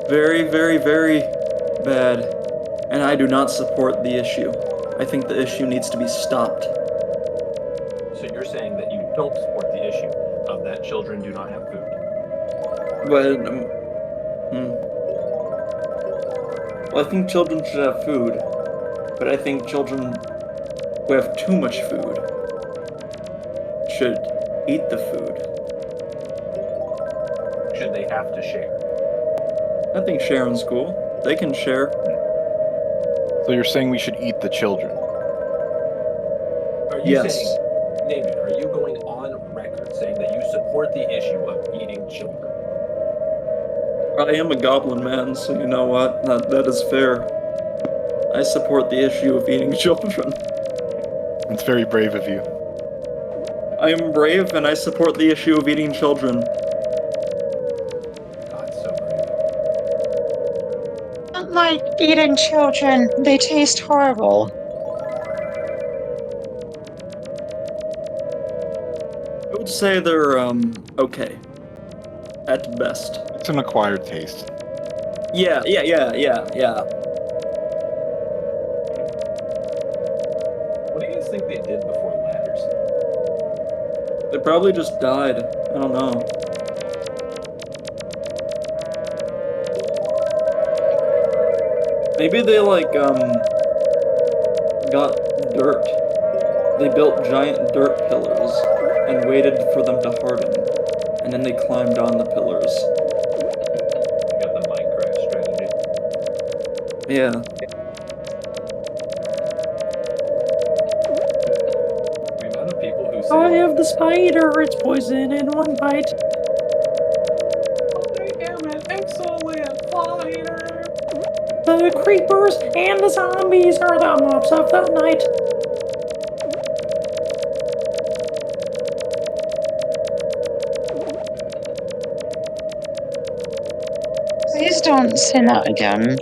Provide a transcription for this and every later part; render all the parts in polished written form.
Very, very, very bad. And I do not support the issue. I think the issue needs to be stopped. So you're saying that you don't support the issue of that children do not have food. But, well, I think children should have food. But I think children who have too much food should eat the food. Should they have to share? I think sharing's cool. They can share. So you're saying we should eat the children? Are you Yes. saying, Namedude, are you going on record saying that you support the issue of eating children? I am a goblin man, so you know what? That is fair. I support the issue of eating children. It's very brave of you. I am brave and I support the issue of eating children. God, so brave. I don't like eating children. They taste horrible. I would say they're, okay. At best. It's an acquired taste. Yeah. What do you guys think they did before ladders? They probably just died. I don't know. Maybe they, like, got dirt. They built giant dirt pillars and waited for them to harden. And then they climbed on the pillars. You got the Minecraft strategy. Yeah. The amount of people who say, Oh, I have the spider. It's poison in one bite. I am an excellent fighter. The creepers and the zombies are the mobs of the night. Please don't say that again.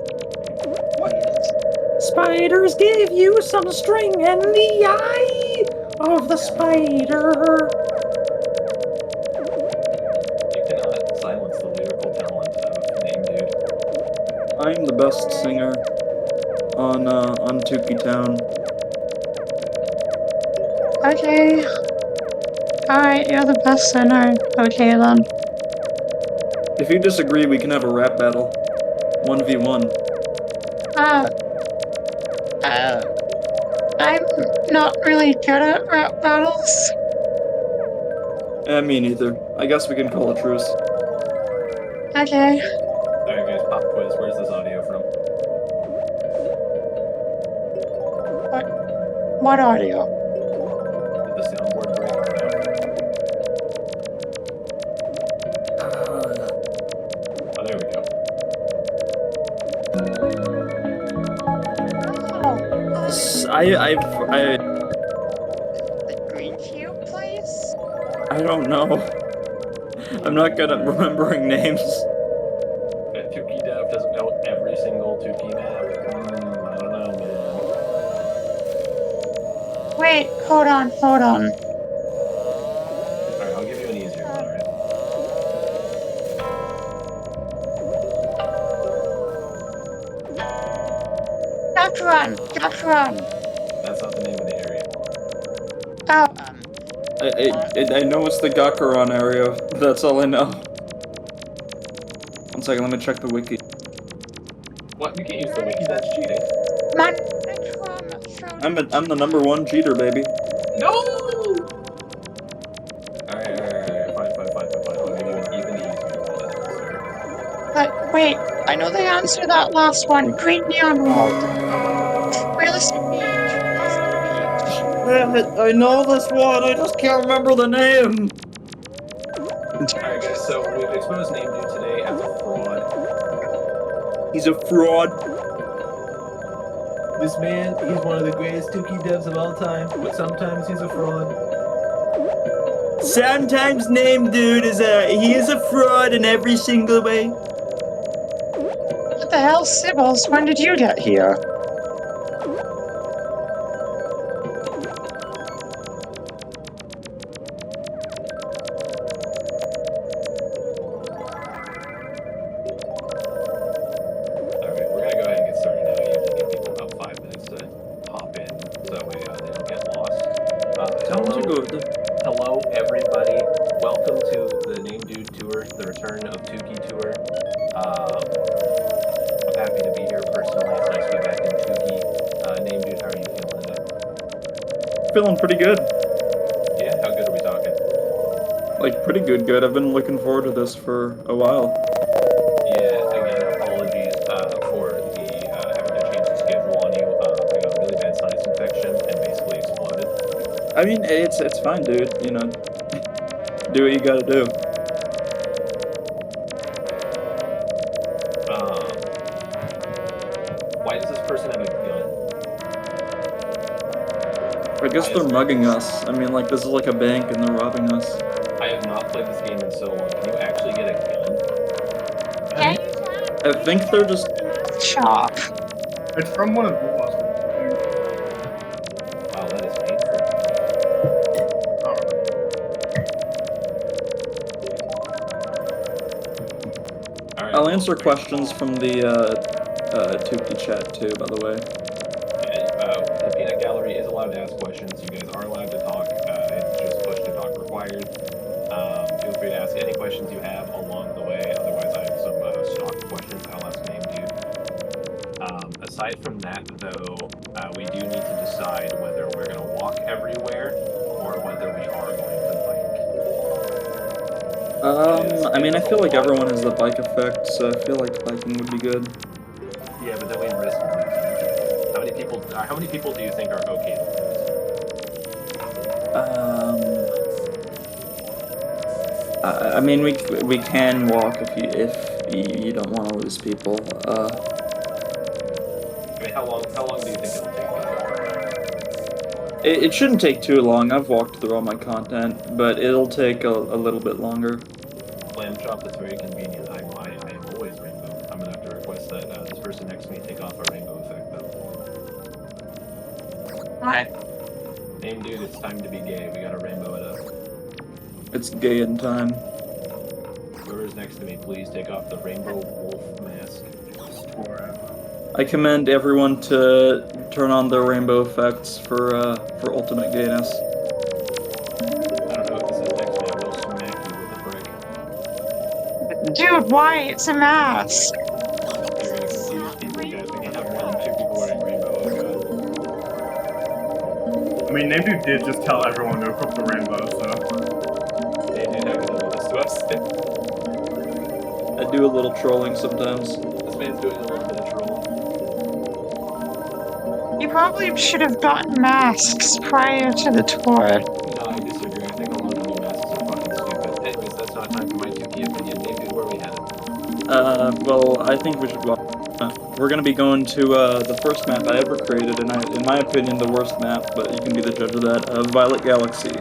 Spiders give you some string and the eye of the spider. You cannot silence the lyrical talent of Namedude. I'm the best singer on Tukey Town. Okay. Alright, you're the best sinner. Okay then. If you disagree, we can have a rap battle. 1v1. I'm not really good at rap battles. Me neither. I guess we can call a truce. Okay. Alright guys, pop quiz. Where's this audio from? What audio? Did the soundboard break or no? Oh, there we go. Oh, the green cube place? I don't know. I'm not good at remembering names. That Tukey dev doesn't know every single Tukey map. I don't know, man. Wait, hold on. Alright, I'll give you an easier one, alright? Duck run. That's not the name of the area. Oh, I know it's the Gakaron area. That's all I know. One second, let me check the wiki. What? You can't use the wiki, that's cheating. I'm the number one cheater, baby. No! Alright, fine. I'll give you an even easier one than this, alright? but wait, I know the answer to that last one. Green Neon World. Realistic Beach. Damn it, I know this one, I just can't remember the name. Alright guys, so we've exposed Namedude today as a fraud. He's a fraud. This man, he's one of the greatest Tukey devs of all time, but sometimes he's a fraud. Sometimes Namedude is a fraud in every single way. What the hell, Sibbles? When did you get here? return of Tukey Tour. I'm happy to be here personally. It's nice to be back in Tukey. Namedude, how are you feeling today? Feeling pretty good. Yeah, how good are we talking? Like, pretty good. I've been looking forward to this for a while. Yeah, again, apologies for the having to change the schedule on you. I got a really bad sinus infection and basically exploded. I mean, it's fine, dude. You know, do what you gotta do. Why does this person have a gun? I guess they're mugging us. I mean, like, this is like a bank and they're robbing us. I have not played this game in so long. Can you actually get a gun? Yeah, you I think they're just... shop. It's from one of the laws. Wow, that is painful. Alright, I'll answer questions from the Tukey chat too, by the way. the peanut gallery is allowed to ask questions. You guys are allowed to talk. It's just push to talk required. Feel free to ask any questions you have along the way. Otherwise, I have some stock questions I'll ask Namedude. Aside from that, though, we do need to decide whether we're going to walk everywhere or whether we are going to bike. I mean, I feel like everyone has the bike effect, so I feel like biking would be good. Yeah, but then we risk losing. How many people do you think are okay to lose? I mean, we can walk if you don't want to lose people. I mean, how long do you think it'll take? It shouldn't take too long. I've walked through all my content, but it'll take a little bit longer. Lamb chop, that's very convenient. I am always rainbow. I'm gonna have to request that this person next to me take off our rainbow effect, though. What? Namedude, it's time to be gay. We gotta rainbow it up. It's gay in time. Whoever's next to me, please take off the rainbow wolf mask. I commend everyone to turn on their rainbow effects for ultimate gayness. I don't know if this is next to me. I will smack you with a brick. Dude, why? It's a mask. You're gonna confuse people, guys. We can't have more than 2 people wearing rainbow. Oh god. I mean, Namedude did just tell everyone to equip the rainbow, so. Namedude, how can you do this to us? I do a little trolling sometimes. This man's doing a little bit of trolling. You probably should have gotten masks prior to the tour. No, I disagree. I think a lot of new masks are fucking stupid. Anyways, that's not time for my 2K opinion. Namedude, where are we headed? Well, I think we should walk. We're gonna be going to the first map I ever created, and in my opinion, the worst map, but you can be the judge of that, Violet Galaxy.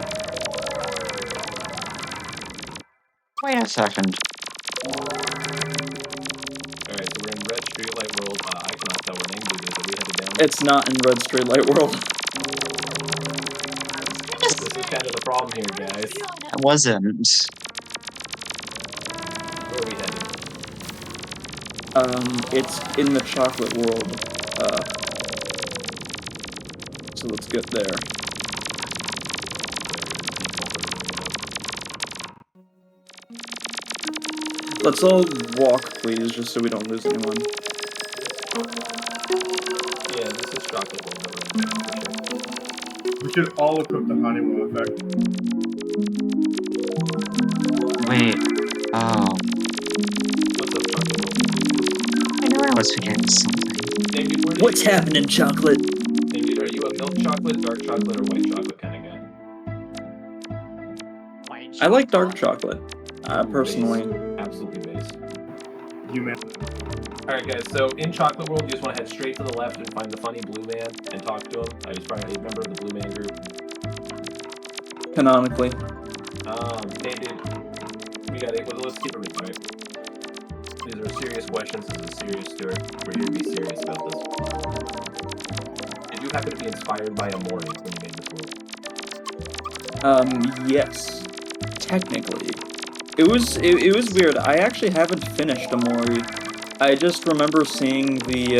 Wait a second. Alright, so we're in Red Streetlight World. I cannot tell where Namedude is. Are we headed down? It's not in Red Street Light World. This is kind of the problem here, guys. It wasn't. Where are we headed? It's in the chocolate world. So let's get there. Let's all walk, please, just so we don't lose anyone. Yeah, this is chocolate world that we're in for sure. We should all equip the honeymoon effect. Wait. Oh. What's up, chocolate world? I knew I was forgetting something. Namedude, where do What's you happening, chocolate? Namedude, are you a milk chocolate, dark chocolate, or white chocolate kind of guy? I like dark chocolate, personally. Base. Absolutely base. You man. Alright guys, so in Chocolate World, you just want to head straight to the left and find the funny blue man and talk to him. He's probably a member of the blue man group. Canonically. Hey dude, we gotta, let's keep it real quick. These are serious questions, this is a serious story. We're here to be serious about this. Did you happen to be inspired by Amori when you made this world? Yes. Technically. It was weird. I actually haven't finished Amori. I just remember seeing the,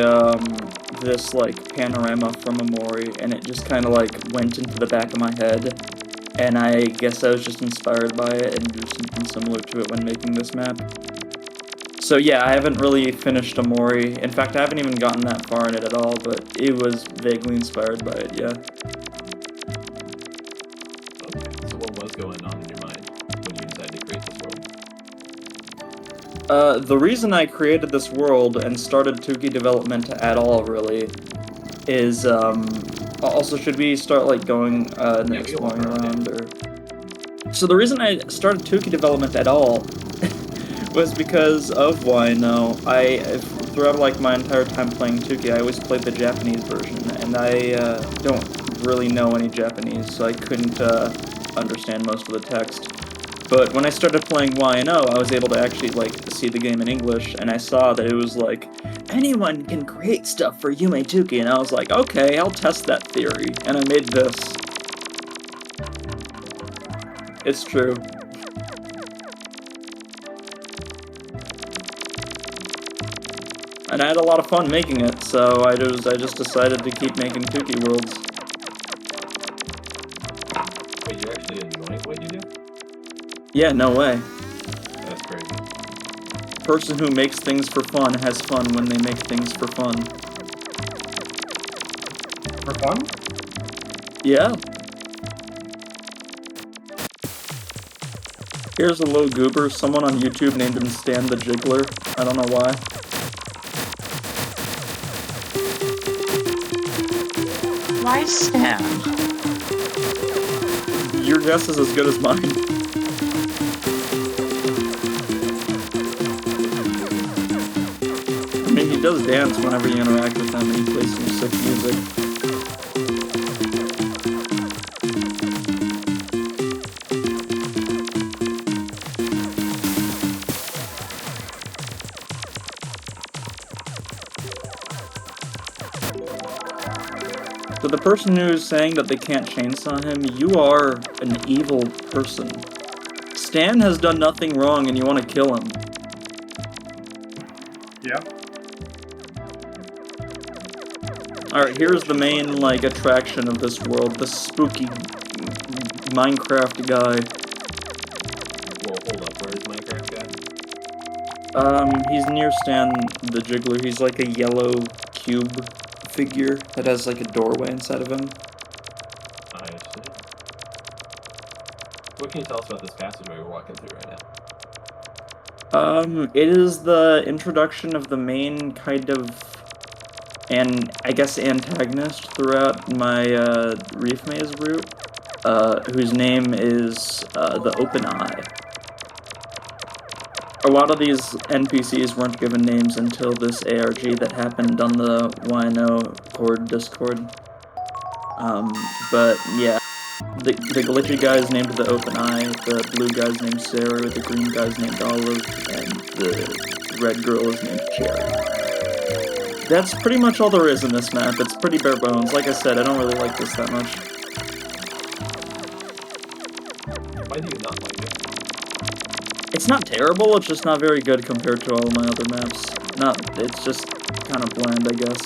this, like, panorama from Amori, and it just kind of, like, went into the back of my head. and I guess I was just inspired by it and drew something similar to it when making this map. So yeah, I haven't really finished Amori. In fact, I haven't even gotten that far in it at all, but it was vaguely inspired by it, yeah. Okay, so what was going on in your mind when you decided to create this world? The reason I created this world and started Tuki development at all, really, is, also, should we start, like, going, and Yeah, we can walk exploring around, around, or... So the reason I started Tuki development at all was because of YNO. Throughout, like, my entire time playing Tuki, I always played the Japanese version, and I, don't really know any Japanese, so I couldn't, understand most of the text. But when I started playing YNO, I was able to actually, like, see the game in English, and I saw that it was, like, anyone can create stuff for Yume Tuki, and I was like, okay, I'll test that theory, and I made this. It's true. And I had a lot of fun making it, so I just decided to keep making Tuki worlds. Wait, you're actually enjoying what you do? Yeah, no way. That's crazy. Person who makes things for fun has fun when they make things for fun. For fun? Yeah. Here's a little goober. Someone on YouTube named him Stan the Jiggler. I don't know why. Why Stan? Your guess is as good as mine. I mean, he does dance whenever you interact with him, and he plays some sick music. So the person who's saying that they can't chainsaw him, you are an evil person. Stan has done nothing wrong and you want to kill him. Yeah. Alright, here's the main, like, attraction of this world. The spooky Minecraft guy. Well, hold up, where is Minecraft guy? He's near Stan the Jiggler. He's like a yellow cube figure that has, like, a doorway inside of him. I see. What can you tell us about this passageway we're walking through right now? It is the introduction of the main kind of, and I guess antagonist throughout my, Reef Maze route, whose name is, the Open Eye. A lot of these NPCs weren't given names until this ARG that happened on the YNO Discord. But yeah, the glitchy guy's named the Open Eye, the blue guy's named Saru, the green guy's named Olive, and the red girl is named Cherry. That's pretty much all there is in this map. It's pretty bare bones. Like I said, I don't really like this that much. Why do you not like it? It's not terrible, it's just not very good compared to all my other maps. It's just kind of bland, I guess.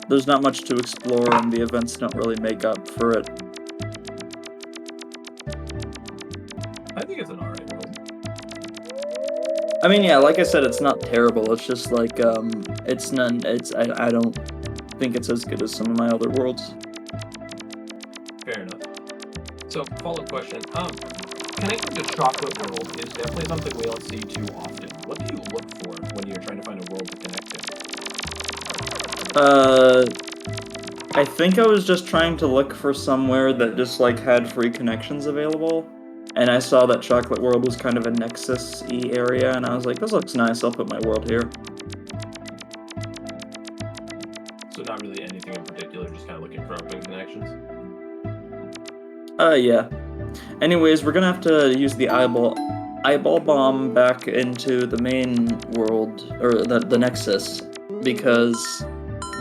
There's not much to explore, and the events don't really make up for it. I think it's an alright world. I mean, yeah, like I said, it's not terrible, it's just like, I don't think it's as good as some of my other worlds. Fair enough. So, follow-up question. Connecting to Chocolate World is definitely something we don't see too often. What do you look for when you're trying to find a world to connect to? I think I was just trying to look for somewhere that just, like, had free connections available. And I saw that Chocolate World was kind of a Nexus-y area, and I was like, this looks nice, I'll put my world here. So not really anything in particular, just kind of looking for open connections? Yeah. Anyways, we're gonna have to use the eyeball bomb back into the main world, or the Nexus, because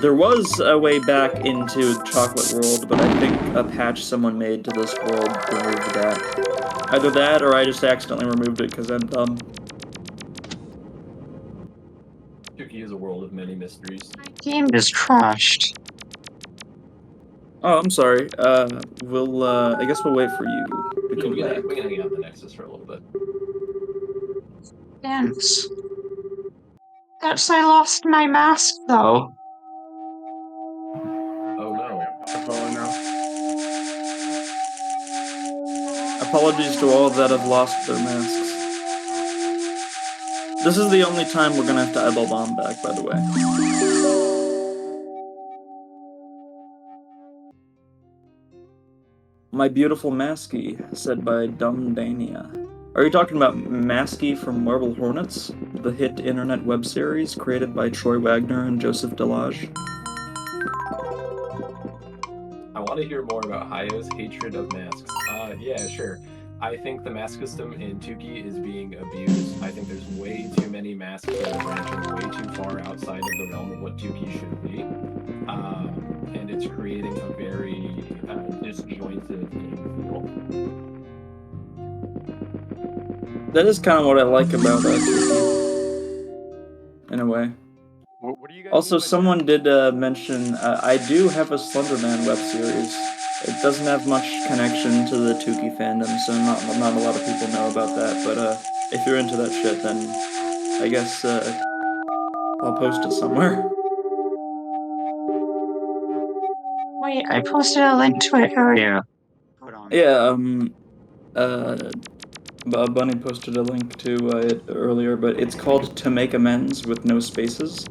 there was a way back into Chocolate World, but I think a patch someone made to this world removed that. Either that, or I just accidentally removed it because I'm dumb. Tuki is a world of many mysteries. My game just crashed. Oh, I'm sorry. We'll, I guess we'll wait for you to Yeah, come we back. can hang out in the Nexus for a little bit. Thanks. Guess I lost my mask, though. Oh no. Well, now. Apologies to all that have lost their masks. This is the only time we're gonna have to eyeball bomb back, by the way. My beautiful Masky, said by Dumbdania. Are you talking about Masky from Marble Hornets, the hit internet web series created by Troy Wagner and Joseph Delage? I want to hear more about Haya's hatred of masks. Yeah, sure. I think the mask system in Tuki is being abused. I think there's way too many masks that are branching way too far outside of the realm of what Tuki should be. And it's creating a very disjointed game feel. That is kind of what I like about Tuki, in a way. What do you guys Also, mean by someone did mention I do have a Slenderman web series. It doesn't have much connection to the Tuki fandom, so not a lot of people know about that. But if you're into that shit, then I guess I'll post it somewhere. Wait, I posted a link to it earlier. Hold on. Yeah, Bunny posted a link to it earlier, but it's called To Make Amends with no spaces.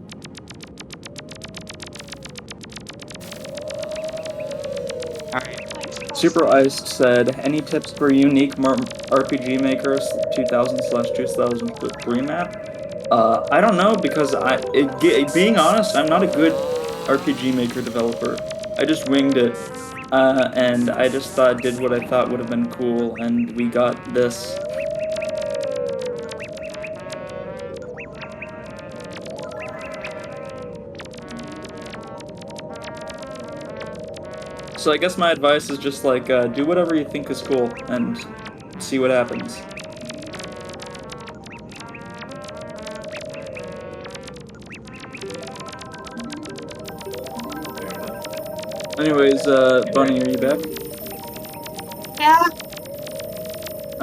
Super Iced said, any tips for unique RPG Maker 2000/2003 map? I don't know, because being honest, I'm not a good RPG Maker developer. I just winged it, and I just did what I thought would have been cool, and we got this. So I guess my advice is just like, do whatever you think is cool, and see what happens. Anyways, Bunny, are you back? Yeah,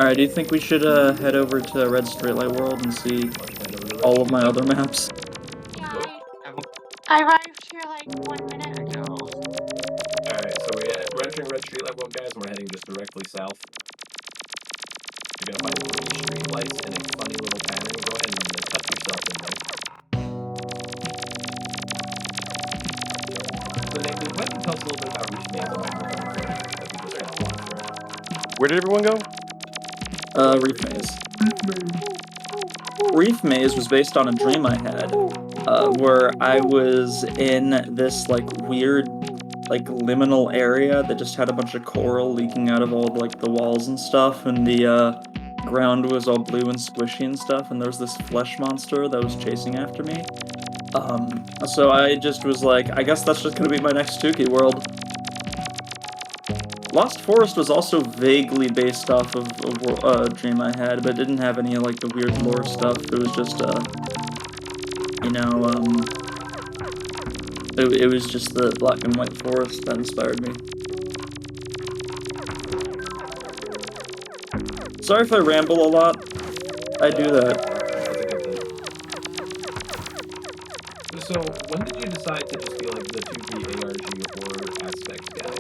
Alright, do you think we should head over to Red Streetlight World and see all of my other maps? I arrived here like 1 minute ago. Alright, so we're entering Red Streetlight World, guys, and we're heading just directly south. You're gonna find 3 street lights in a funny little pattern. Go ahead and tuck yourself in there. So, Namedude, why don't you tell us a little bit about Reef Maze on my microphone that we just kind of walked through? Where did everyone go? Reef Maze. Reef Maze was based on a dream I had, where I was in this, like, weird, like, liminal area that just had a bunch of coral leaking out of all, like, the walls and stuff, and the, ground was all blue and squishy and stuff, and there was this flesh monster that was chasing after me. So I just was like, I guess that's just gonna be my next Tuki world. Lost Forest was also vaguely based off of a dream I had, but it didn't have any, like, the weird lore stuff. It was just, you know, it was just the black and white forest that inspired me. Sorry if I ramble a lot. I do that. So, when did you decide to just be like the 2D ARG horror aspect guy?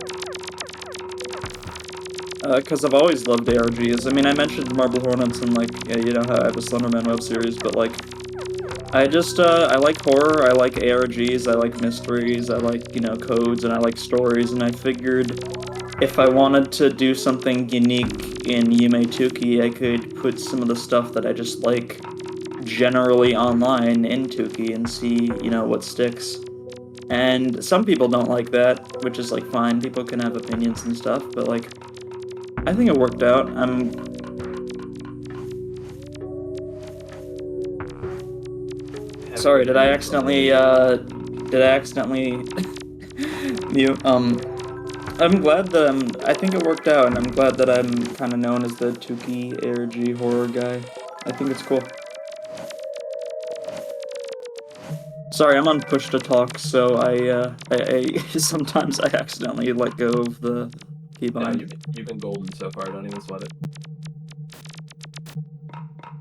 Because I've always loved ARGs. I mean, I mentioned Marble Hornets and, like, you know, how I have a Slenderman web series, but, like, I just, I like horror, I like ARGs, I like mysteries, I like, you know, codes, and I like stories, and I figured if I wanted to do something unique in Yume Tuki, I could put some of the stuff that I just like generally online in Tuki and see, you know, what sticks. And some people don't like that, which is, like, fine, people can have opinions and stuff, but, like, I think it worked out. Sorry, did I accidentally mute? I'm glad that I think it worked out, and I'm glad that I'm kind of known as the Tuki ARG horror guy. I think it's cool. Sorry, I'm on push to talk, so I sometimes I accidentally let go of the Yeah, keybind. you've been golden so far. Don't even sweat it.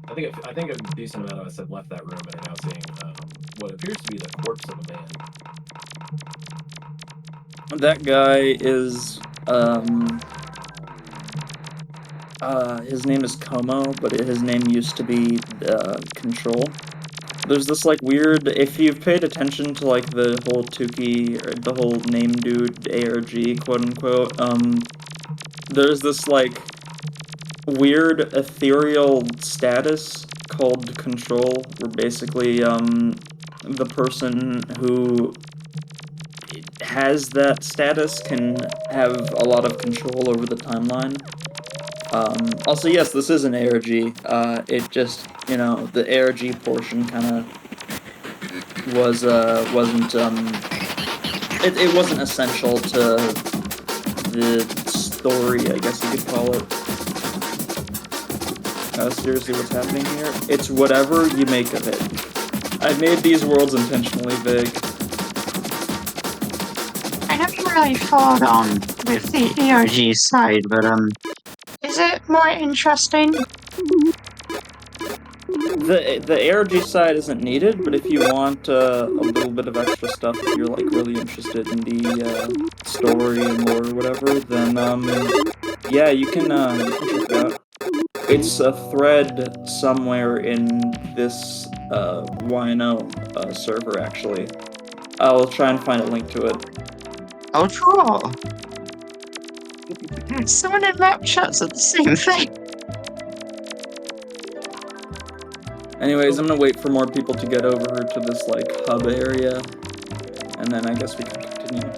I think a decent amount of us have left that room and are now seeing what appears to be the corpse of a man. That guy is his name is Como, but his name used to be Control. There's this like weird, if you've paid attention to like the whole Tukey, or the whole Namedude ARG quote unquote, there's this like weird ethereal status called Control, where basically the person who has that status can have a lot of control over the timeline. Also, yes, this is an ARG. It just, you know, the ARG portion kind of wasn't it wasn't essential to the story, I guess you could call it. Seriously, what's happening here? It's whatever you make of it. I made these worlds intentionally vague. I haven't really followed on with the ARG side, but is it more interesting? The ARG side isn't needed, but if you want a little bit of extra stuff, if you're like really interested in the story and lore or whatever, then yeah, you can check it out. It's a thread somewhere in this YNO server, actually. I'll try and find a link to it. Oh, cool. Someone in map chat said the same thing. Anyways, I'm gonna wait for more people to get over to this like hub area, and then I guess we can continue.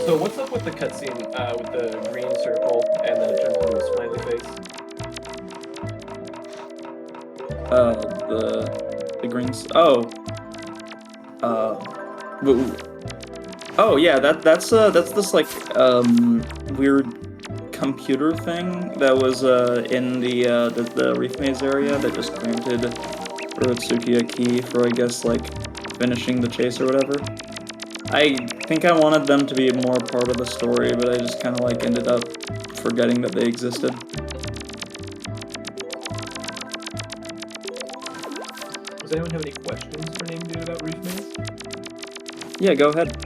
So what's up with the cutscene with the green circle and then it turns into a smiley face? The greens. Oh. Oh yeah, that's this like weird computer thing that was in the Reef Maze area that just granted Urotsuki a key for, I guess, like finishing the chase or whatever. I think I wanted them to be more part of the story, but I just kind of like ended up forgetting that they existed. Does anyone have any questions for Namedude about Reef Maze? Yeah, go ahead.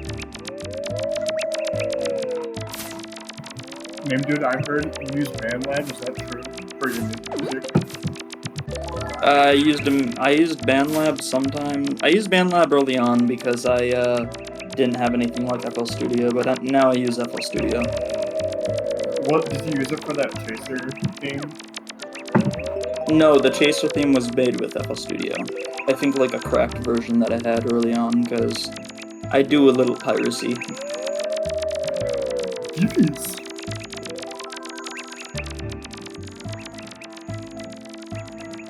Namedude, I've heard you use BandLab. Is that true for your music? I used BandLab sometime. I used BandLab early on because I didn't have anything like FL Studio, but now I use FL Studio. What did you use it for, that chaser theme? No, the chaser theme was made with FL Studio. I think like a cracked version that I had early on, because I do a little piracy. Jeez.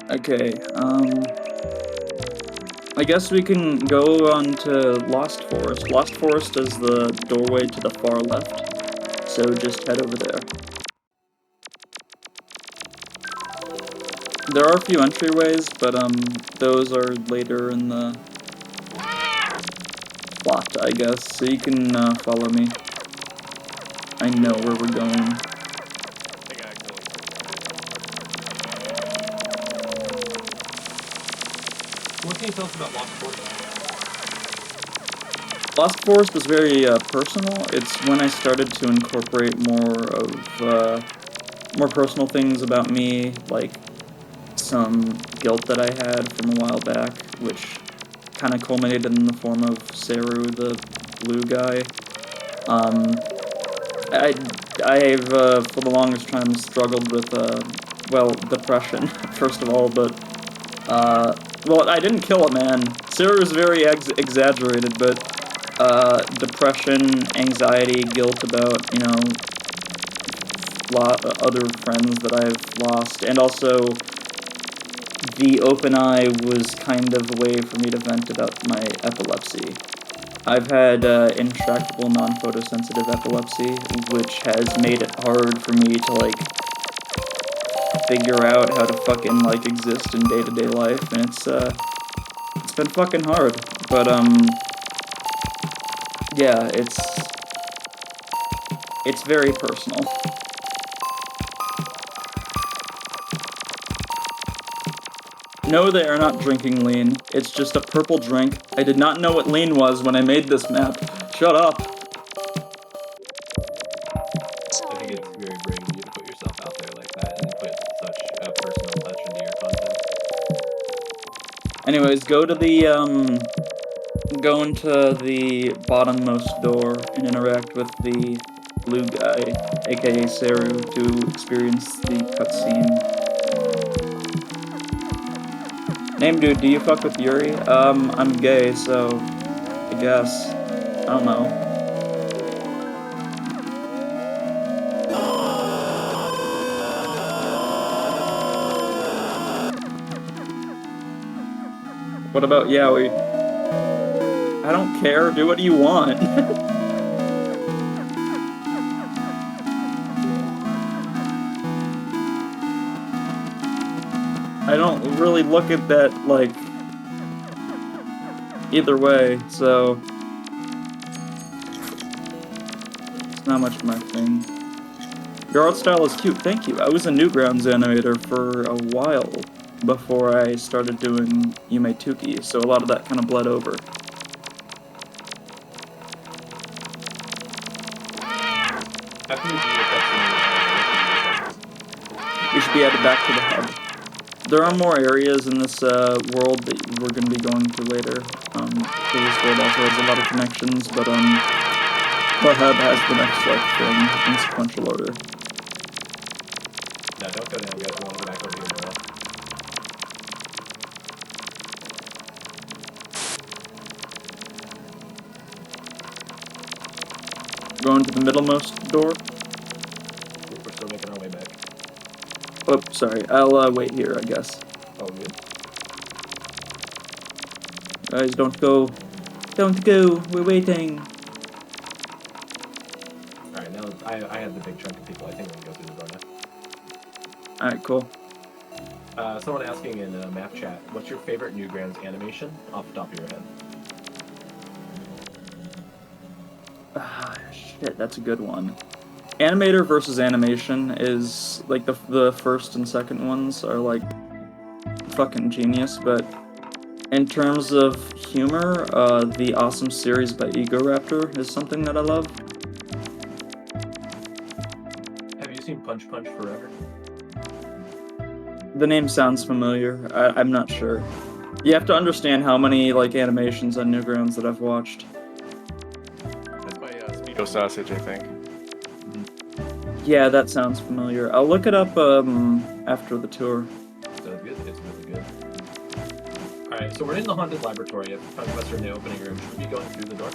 Okay, I guess we can go on to Lost Forest. Lost Forest is the doorway to the far left, so just head over there. There are a few entryways, but those are later in the plot, I guess, so you can follow me. I know where we're going. What can you tell us about Lost Forest? Lost Forest is very personal. It's when I started to incorporate more of more personal things about me, like some guilt that I had from a while back, which kind of culminated in the form of Seru, the blue guy. I've for the longest time struggled with well, depression first of all, but well, I didn't kill a man. Seru is very exaggerated, but depression, anxiety, guilt about, you know, other friends that I've lost, and also the open eye was kind of a way for me to vent about my epilepsy. I've had intractable non-photosensitive epilepsy, which has made it hard for me to, like, figure out how to fucking, like, exist in day-to-day life, and it's been fucking hard, but, yeah, it's very personal. No, they are not drinking lean. It's just a purple drink. I did not know what lean was when I made this map. Shut up. I think it's very brave of you to put yourself out there like that and put such a personal touch into your content. Anyways, go into the bottommost door and interact with the blue guy, aka Saru, to experience the cutscene. Namedude, do you fuck with Yuri? I'm gay, so I guess. I don't know. What about Yaoi? I don't care, do what you want. I don't really look at that, like, either way, so it's not much of my thing. Your art style is cute, thank you. I was a Newgrounds animator for a while before I started doing YNOProject, so a lot of that kind of bled over. We should be added back to the hub. There are more areas in this world that we're going to be going to later. So this world also has a lot of connections, but the hub has the next thing in sequential order. No, don't go down, guys. We want to go back over here now. Going to the middlemost door. We're still making our way back. Oh, sorry. I'll wait here, I guess. Oh, good. Guys, don't go. Don't go. We're waiting. Alright, now I have the big chunk of people. I think we can go through the door now. Alright, cool. Someone asking in map chat, what's your favorite Newgrounds animation off the top of your head? Shit, that's a good one. Animator versus animation is, like, the first and second ones are, like, fucking genius, but in terms of humor, the awesome series by Ego Raptor is something that I love. Have you seen Punch Punch Forever? The name sounds familiar. I'm not sure. You have to understand how many, like, animations on Newgrounds that I've watched. That's by Speedo Sausage, I think. Yeah, that sounds familiar. I'll look it up after the tour. Sounds good. It's really good. Alright, so we're in the haunted laboratory. If five of us are in the opening room, should we be going through the door?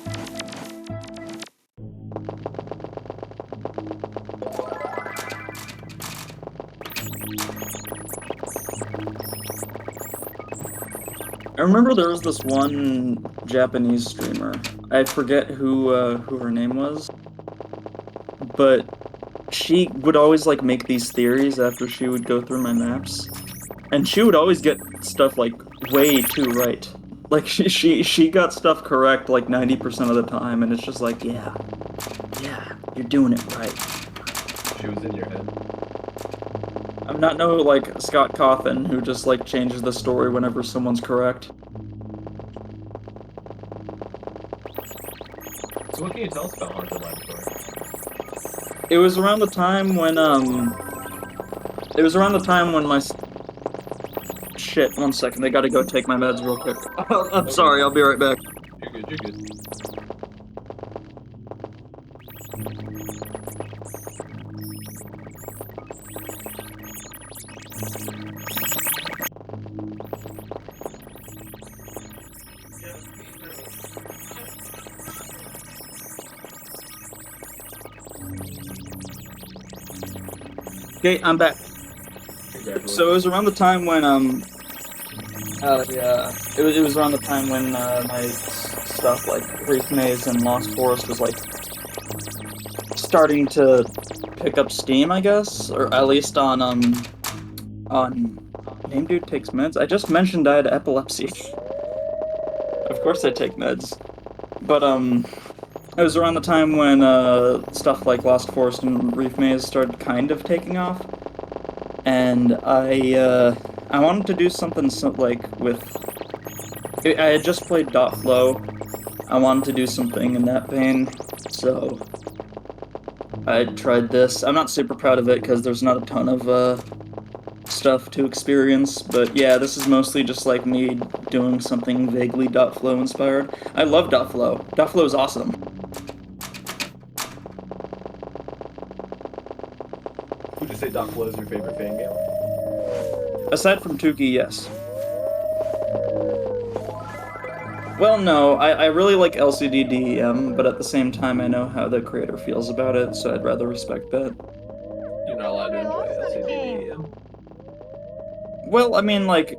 I remember there was this one Japanese streamer. I forget who her name was, but she would always, like, make these theories after she would go through my maps, and she would always get stuff, like, way too right. Like, she got stuff correct, like, 90% of the time, and it's just like, yeah, you're doing it right. She was in your head. I'm not no, like, Scott Cawthon, who just, like, changes the story whenever someone's correct. So what can you tell us about haunted laboratory? It was around the time when, my... Shit, 1 second, they gotta go take my meds real quick. I'm sorry, I'll be right back. You're good. Okay, I'm back. So it was around the time when, it was around the time when, my stuff, like, Reef Maze and Lost Forest was, like, starting to pick up steam, I guess? Or at least on, Namedude takes meds? I just mentioned I had epilepsy. Of course I take meds. But, it was around the time when, stuff like Lost Forest and Reef Maze started kind of taking off. And I wanted to do something with... I had just played .flow. I wanted to do something in that vein, so... I tried this. I'm not super proud of it, because there's not a ton of, stuff to experience, but yeah, this is mostly just like me doing something vaguely .flow inspired. I love .flow. .flow is awesome. Would you say .flow is your favorite fan game? Aside from Tuki, yes. Well, no, I really like LCD DEM, but at the same time I know how the creator feels about it, so I'd rather respect that. You're not allowed to enjoy LCD. Well, I mean, like,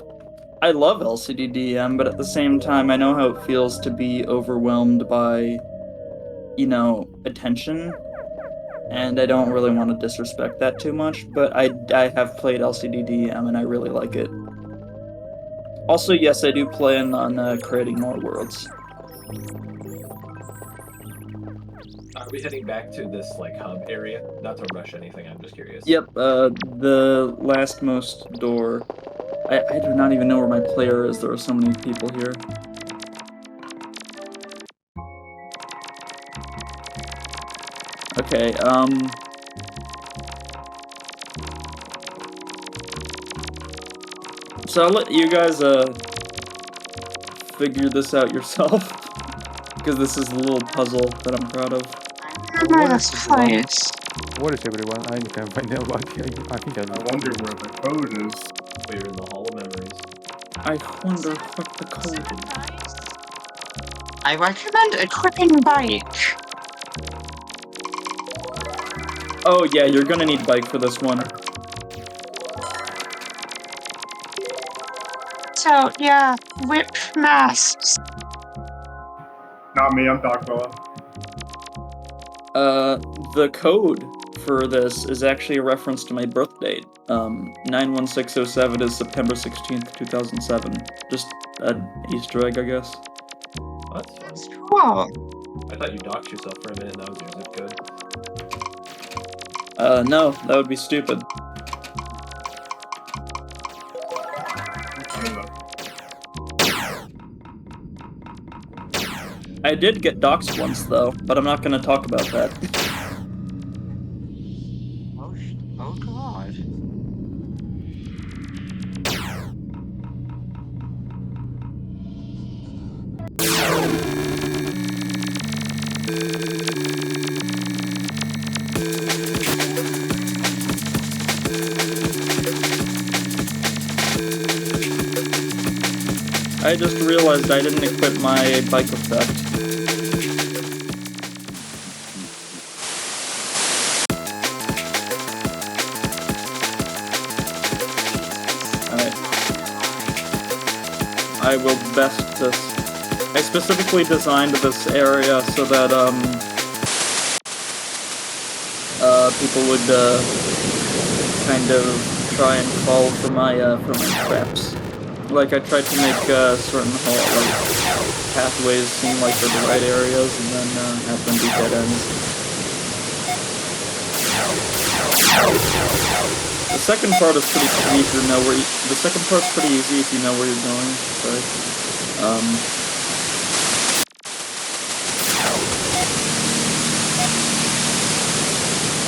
I love LCD DEM, but at the same time I know how it feels to be overwhelmed by, you know, attention. And I don't really want to disrespect that too much, but I have played LCD DEM and I really like it. Also, yes, I do plan on creating more worlds. Are we heading back to this, like, hub area? Not to rush anything, I'm just curious. Yep, the lastmost door. I do not even know where my player is, there are so many people here. Okay, so I'll let you guys, figure this out yourself, because this is a little puzzle that I'm proud of. I remember this place. What is everyone? I can find out what I think I I know. wonder where the code is. We're in the Hall of Memories. I wonder what the code is. I recommend equipping bike. Oh yeah, you're gonna need bike for this one. So, yeah, whip masks. Not me, I'm Doc Bella. The code for this is actually a reference to my birth date. 91607 is September 16th, 2007. Just an Easter egg, I guess. Oh, that's fun. Whoa. I thought you doxed yourself for a minute, that was your zip code. No, that would be stupid. I did get doxed once, though, but I'm not gonna talk about that. Oh god. I just realized I didn't equip my bike effect. Alright. I will best this. I specifically designed this area so that, people would, kind of try and fall for my traps. Like, I tried to make, certain pathways seem like they're the right areas, and then, have them be dead ends. The second part is pretty easy if you know where the second part's pretty easy if you know where you're going, sorry.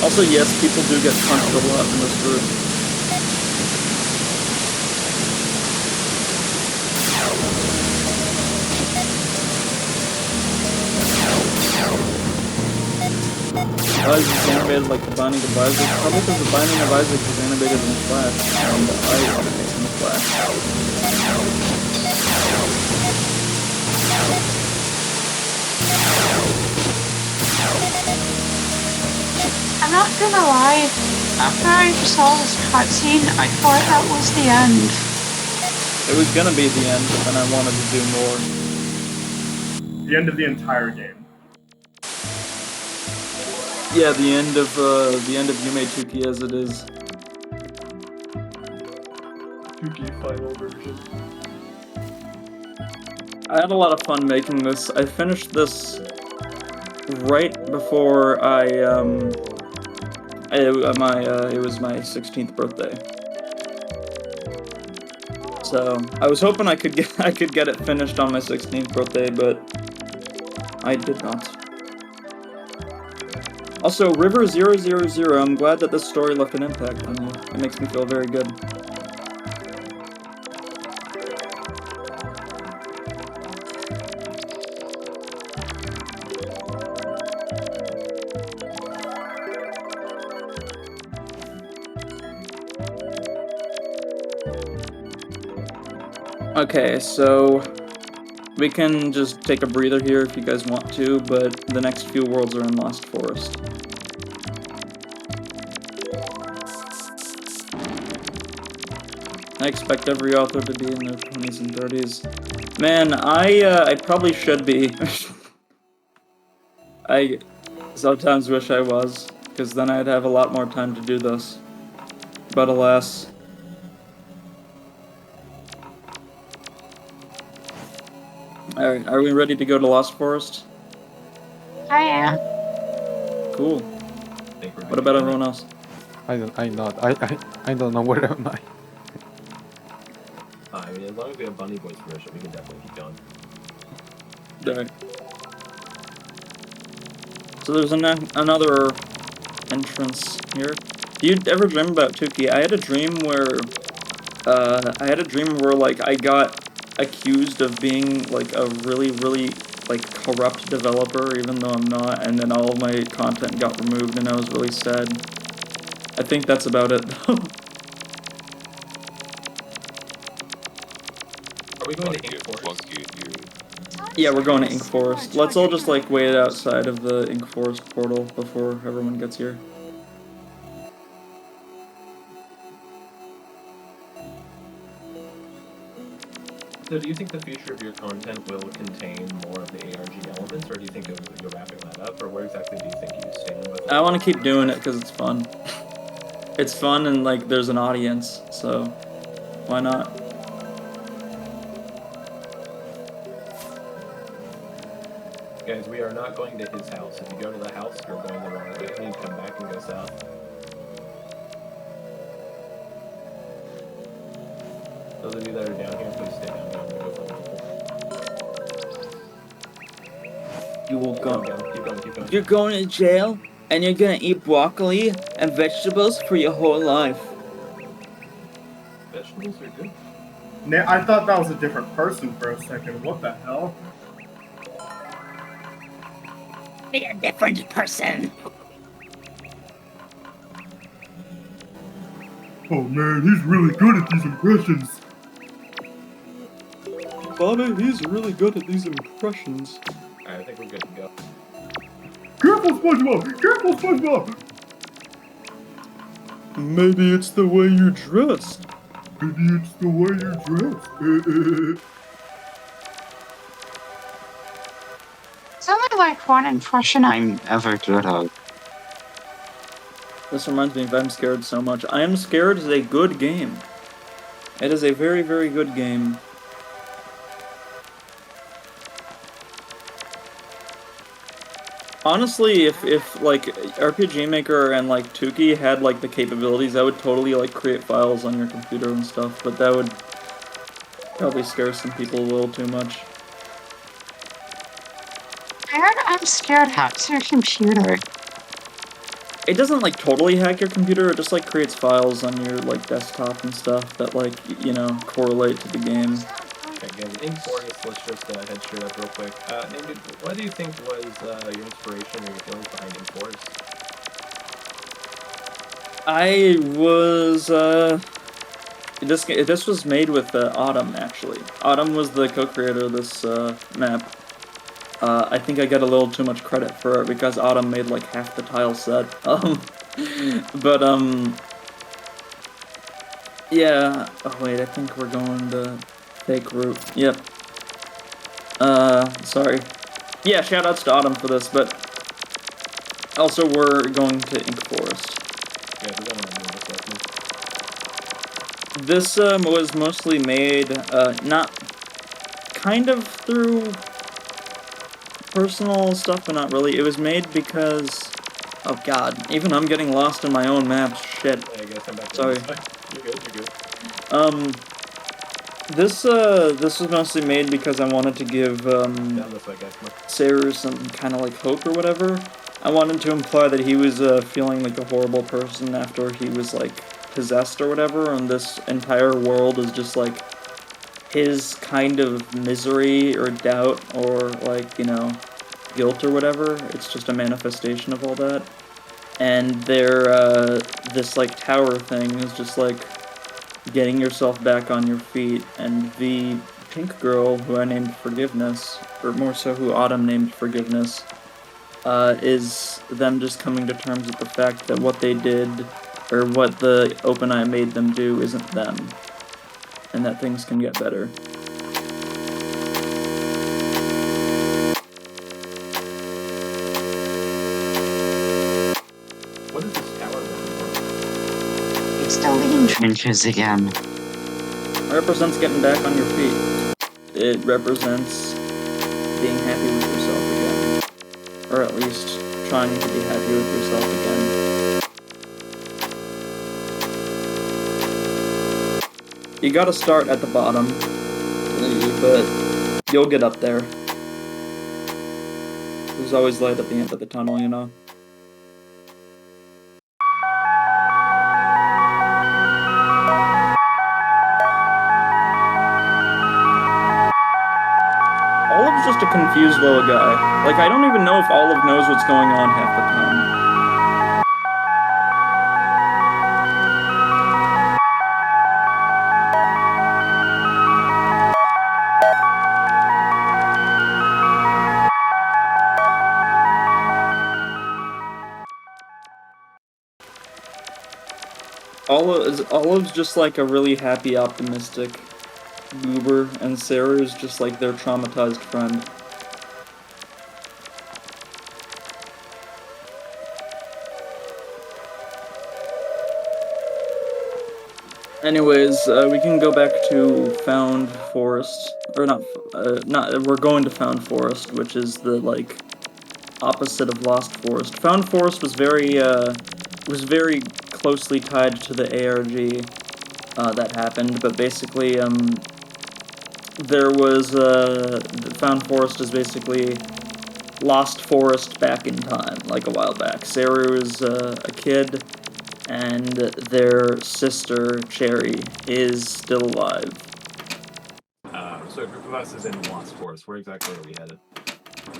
Also, yes, people do get punched a lot in this group. Why is this animated like the Binding of Isaac? Probably because the Binding of Isaac is animated in Flash, and I animate in Flash. I'm not gonna lie, after I saw this cutscene, I thought that was the end. It was gonna be the end, but then I wanted to do more. The end of the entire game. Yeah, the end of Yume Tuki as it is. Tukey final version. I had a lot of fun making this. I finished this right before it was my 16th birthday. So I was hoping I could get it finished on my 16th birthday, but I did not. Also, River 000, I'm glad that this story left an impact on you. It makes me feel very good. Okay, so we can just take a breather here if you guys want to, but the next few worlds are in Lost Forest. I expect every author to be in their 20s and 30s. Man, I probably should be. I sometimes wish I was, because then I'd have a lot more time to do this. But alas. Alright, are we ready to go to Lost Forest? I am. Cool. What about everyone else? I'm not. I don't know where am I. I mean, as long as we have Bunny Boy's permission, we can definitely keep going. Alright. So there's another entrance here. Do you ever dream about Tukey? I had a dream where, like, I got accused of being, like, a really, really, like, corrupt developer, even though I'm not, and then all of my content got removed, and I was really sad. I think that's about it, though. Are we going to Ink Forest? Yeah, we're going to Ink Forest. Let's all just, like, wait outside of the Ink Forest portal before everyone gets here. So do you think the future of your content will contain more of the ARG elements, or do you think you're wrapping that up, or where exactly do you think you stand with it? I want to keep doing it because it's fun. It's fun and, like, there's an audience, so why not? Guys, we are not going to his house. If you go to the house, you're going the wrong way. You need to come back and go south. Those of you that are down here, please stay down here. I'm gonna go for You will go. Keep going, keep going. You're going to jail, and you're gonna eat broccoli and vegetables for your whole life. Vegetables are good. I thought that was a different person for a second. What the hell? Be a different person. Oh man, he's really good at these impressions. Bobby, he's really good at these impressions. Alright, I think we're good to go. Careful, SpongeBob! Careful, SpongeBob! Maybe it's the way you're dressed. Maybe it's the way you're dressed. It's only like one impression I'm ever good at. This reminds me of I'm Scared so much. I Am Scared is a good game. It is a very, very good game. Honestly, if like RPG Maker and like Tukey had like the capabilities, I would totally like create files on your computer and stuff, but that would probably scare some people a little too much. I heard I'm scared hacks your computer. It doesn't like totally hack your computer, it just like creates files on your like desktop and stuff that like, you know, correlate to the game. Okay, guys, Ink Forest, let's just head straight up real quick. Namedude, what do you think was your inspiration or your feelings behind Ink Forest? I was, this was made with Autumn, actually. Autumn was the co-creator of this map. I think I get a little too much credit for it because Autumn made like half the tile set. Yeah. Oh wait, I think we're going the fake route. Yep. Sorry. Yeah, shoutouts to Autumn for this, but also we're going to Ink Forest. Yeah, we're going to move this This was mostly made, not kind of through personal stuff, but not really. It was made because, oh god, even I'm getting lost in my own maps. Shit. Hey, guys, come back. Sorry. You're good. You're good. This was mostly made because I wanted to give, Down this way, guys. Come on. Saru some kind of like hope or whatever. I wanted to imply that he was, feeling like a horrible person after he was, like, possessed or whatever, and this entire world is just, like, his kind of misery or doubt or, like, you know, guilt or whatever. It's just a manifestation of all that. And this, like, tower thing is just, like, getting yourself back on your feet, and the pink girl, who I named Forgiveness, or more so who Autumn named Forgiveness, is them just coming to terms with the fact that what they did, or what the OpenEye made them do, isn't them, and that things can get better. What is this tower represent? It's the lean trenches again. It represents getting back on your feet. It represents being happy with yourself again. Or at least trying to be happy with yourself again. You gotta start at the bottom, but you'll get up there. There's always light at the end of the tunnel, you know? Olive's just a confused little guy. Like, I don't even know if Olive knows what's going on half the time. Olive's just like a really happy, optimistic goober, and Sarah's just like their traumatized friend. Anyways, we can go back to Found Forest, or we're going to Found Forest, which is the, like, opposite of Lost Forest. Found Forest was very closely tied to the ARG, that happened, but basically, there was, Found Forest is basically Lost Forest back in time, like a while back. Saru is, a kid, and their sister, Cherry, is still alive. So a group of us is in Lost Forest. Where exactly are we headed?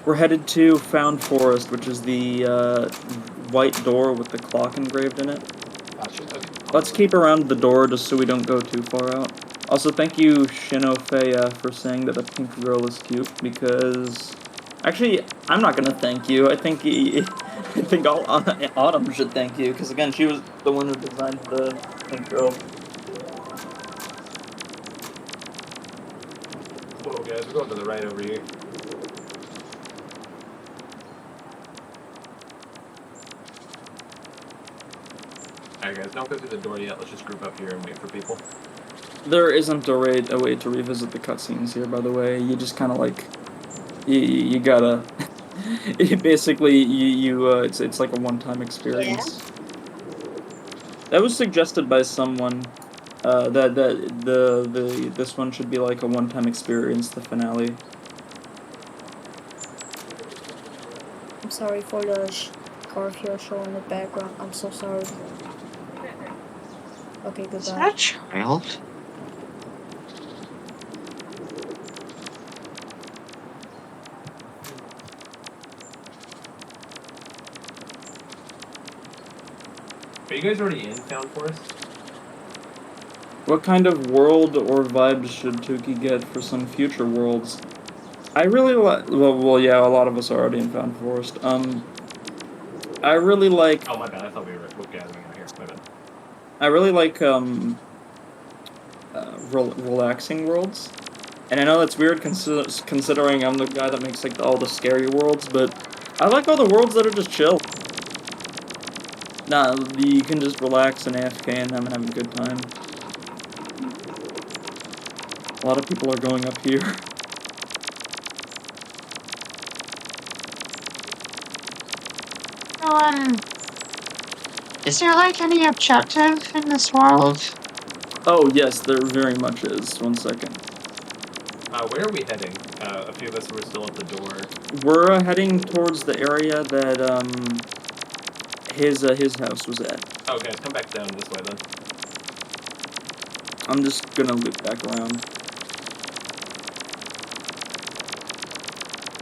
We're headed to Found Forest, which is the, white door with the clock engraved in it. Gotcha. Okay. Let's keep around the door just so we don't go too far out. Also, thank you, Shinofeya, for saying that the pink girl is cute, because... Actually, I'm not gonna thank you. I think Autumn should thank you, because again, she was the one who designed the pink girl. Whoa, guys, we're going to the right over here. Alright, guys, don't go through the door yet. Let's just group up here and wait for people. There isn't a way to revisit the cutscenes here, by the way. You just kind of like... You gotta... Basically, it's like a one-time experience. Yeah. That was suggested by someone, this one should be like a one-time experience, the finale. I'm sorry for the car here show in the background. I'm so sorry. Okay, goodbye. Is that a child? Are you guys already in Found Forest? What kind of world or vibes should Tuki get for some future worlds? I really like... Well, yeah, a lot of us are already in Found Forest. I really like... Oh, my bad. I thought we were gathering out here. My bad. I really like, relaxing worlds. And I know that's weird considering I'm the guy that makes, like, all the scary worlds, but I like all the worlds that are just chill. Nah, you can just relax and AFK and have a good time. A lot of people are going up here. So, is there like any objective in this world? Oh yes, there very much is. 1 second. Where are we heading? A few of us were still at the door. We're heading towards the area that his house was at. Oh, guys, come back down this way then. I'm just gonna loop back around.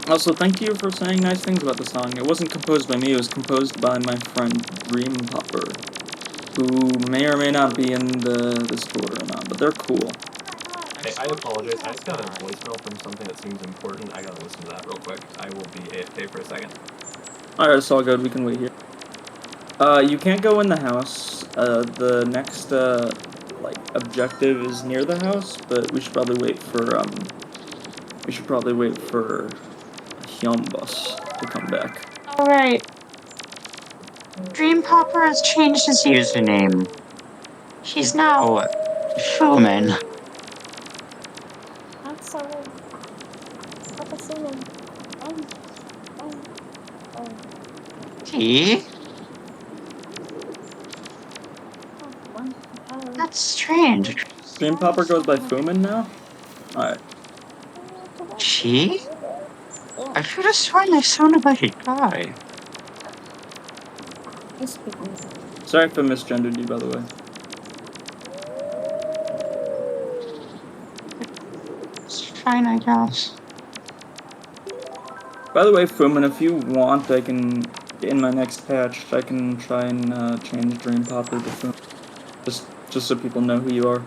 Also, thank you for saying nice things about the song. It wasn't composed by me, it was composed by my friend Dream Popper, who may or may not be in the Discord or not, but they're cool. Hey, I apologize. I just got a voicemail from something that seems important. I gotta listen to that real quick. I will be AFK for a second. Alright, it's all good, we can wait here. You can't go in the house. The next, like, objective is near the house, but we should probably wait for, Hyumbus to come back. Alright. Dream Popper has changed his username. He's now Fuman. I'm sorry. Papa Simon. Oh. Gee, Oh. that's strange. Dream Popper goes by Fumin now? Alright. She? I could have sworn they sounded like a guy. He's speaking. Sorry if I misgendered you, by the way. It's fine, I guess. By the way, Fumin, if you want, I can, in my next patch, I can try and change Dream Popper to Fumin. Just so people know who you are.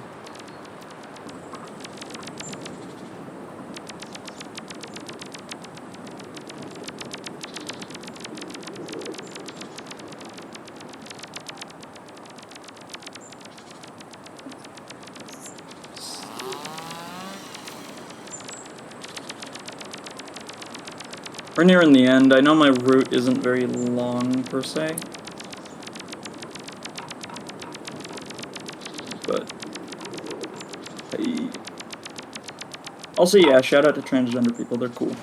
We're nearing the end. I know my route isn't very long, per se. But... Also, yeah, shout out to transgender people, they're cool.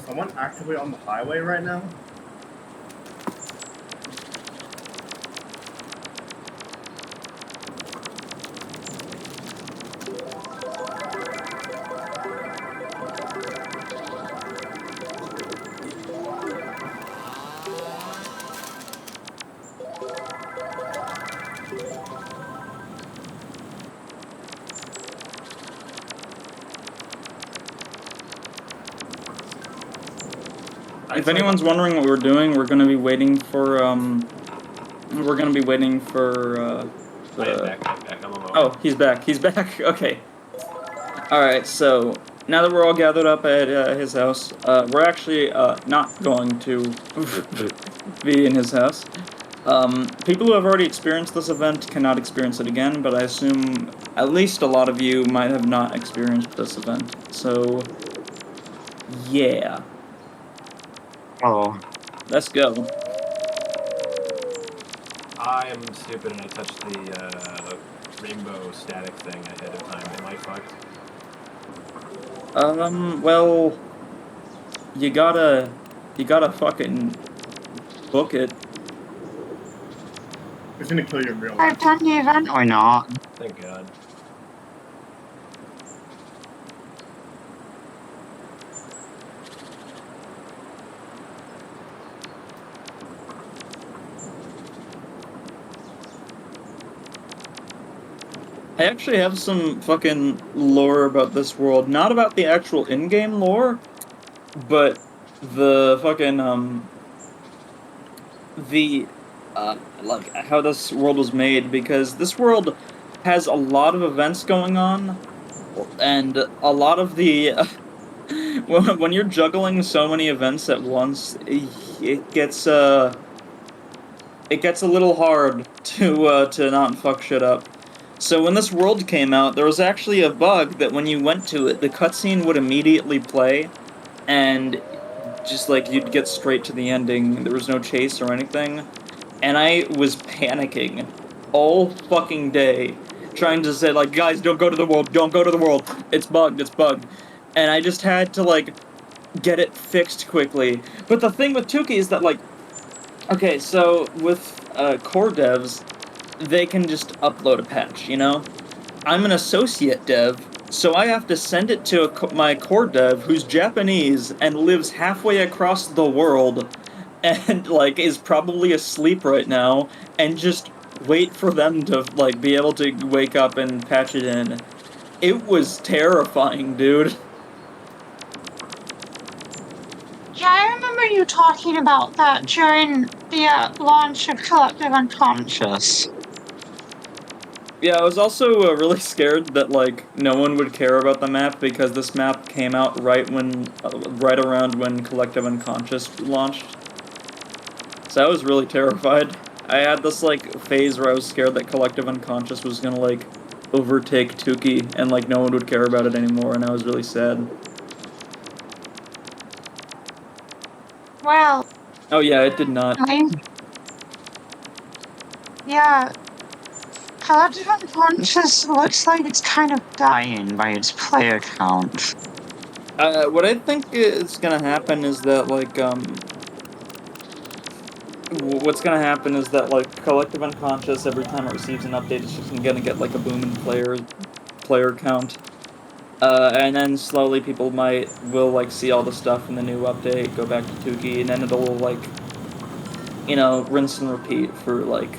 Someone actively on the highway right now? If anyone's wondering what we're doing, we're gonna be waiting for, Back. I'm on my way. Oh, he's back. Okay. Alright, so, now that we're all gathered up at his house, we're actually not going to be in his house. People who have already experienced this event cannot experience it again, but I assume at least a lot of you might have not experienced this event. So, yeah. Oh. Let's go. I am stupid and I touched the rainbow static thing ahead of time. Am I fucked? Well, you gotta fucking book it. It's gonna kill you in real I've life. done the event or not. Thank God. I actually have some fucking lore about this world. Not about the actual in-game lore, but the fucking, like, how this world was made, because this world has a lot of events going on, and a lot of the... when you're juggling so many events at once, it gets, it gets a little hard to not fuck shit up. So when this world came out, there was actually a bug that when you went to it, the cutscene would immediately play, and just like you'd get straight to the ending. There was no chase or anything, and I was panicking all fucking day, trying to say like, guys, don't go to the world, don't go to the world. It's bugged, it's bugged, and I just had to like get it fixed quickly. But the thing with Tuki is that like, okay, so with core devs, they can just upload a patch, you know? I'm an associate dev, so I have to send it to my core dev who's Japanese and lives halfway across the world and, like, is probably asleep right now, and just wait for them to, like, be able to wake up and patch it in. It was terrifying, dude. Yeah, I remember you talking about that during the launch of Collective Unconscious. Yeah, I was also really scared that, like, no one would care about the map because this map came out right around when Collective Unconscious launched. So I was really terrified. I had this, like, phase where I was scared that Collective Unconscious was gonna, like, overtake Tuki and, like, no one would care about it anymore, and I was really sad. Well, Oh yeah, it did not. Yeah, Collective Unconscious looks like it's kind of dying by its player count. What I think is gonna happen is that, like, what's gonna happen is that, like, Collective Unconscious, every time it receives an update, it's just gonna get, like, a boom in player count. And then slowly people will, like, see all the stuff in the new update, go back to Tuki, and then it'll, like, you know, rinse and repeat for, like,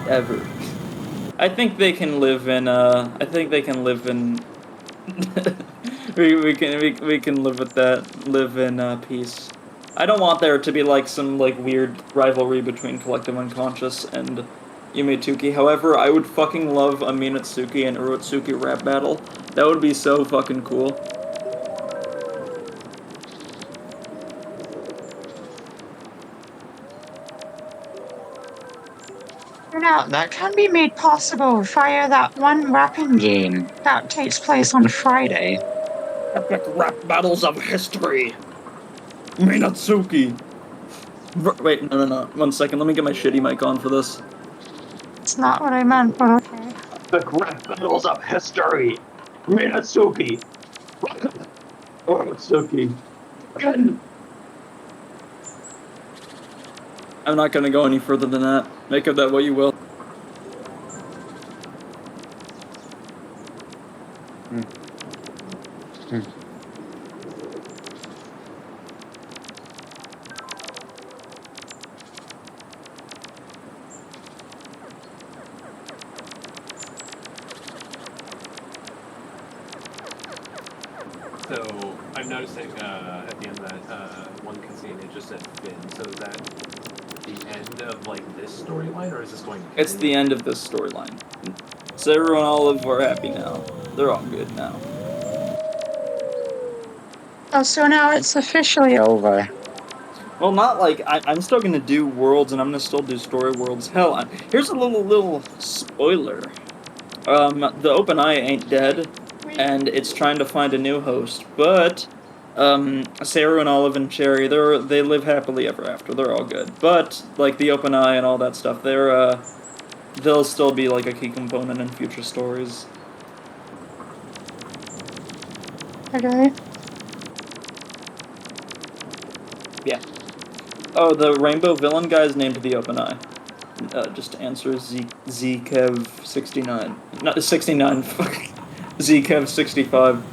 ever. I think they can live in, I think they can live in... we can live with that, live in, peace. I don't want there to be, like, some, like, weird rivalry between Collective Unconscious and Yumetuki. However, I would fucking love a Minatsuki and Urotsuki rap battle. That would be so fucking cool. Now, that can be made possible via that one rapping game that takes place on Friday. Epic rap battles of history! Minatsuki! Wait, no. 1 second, let me get my shitty mic on for this. It's not what I meant, but okay. The rap battles of history! Minatsuki! Urotsuki! I'm not gonna go any further than that. Make of that what you will. So I'm noticing at the end of that one cutscene it just said Finn. So is that the end of like this storyline, or is this going to It's the end of this storyline. So everyone, Olive, are happy now. They're all good now. Oh, so now it's officially over. Well, not like I'm still gonna do worlds, and I'm gonna still do story worlds. Hell, here's a little spoiler. The open eye ain't dead, and it's trying to find a new host. But Sarah and Olive and Cherry, they live happily ever after. They're all good. But like the open eye and all that stuff, they'll still be like a key component in future stories. Okay. Yeah. Oh, the rainbow villain guy is named the open eye. Just to answer Zkev69. Not 69, fuck. Zkev65.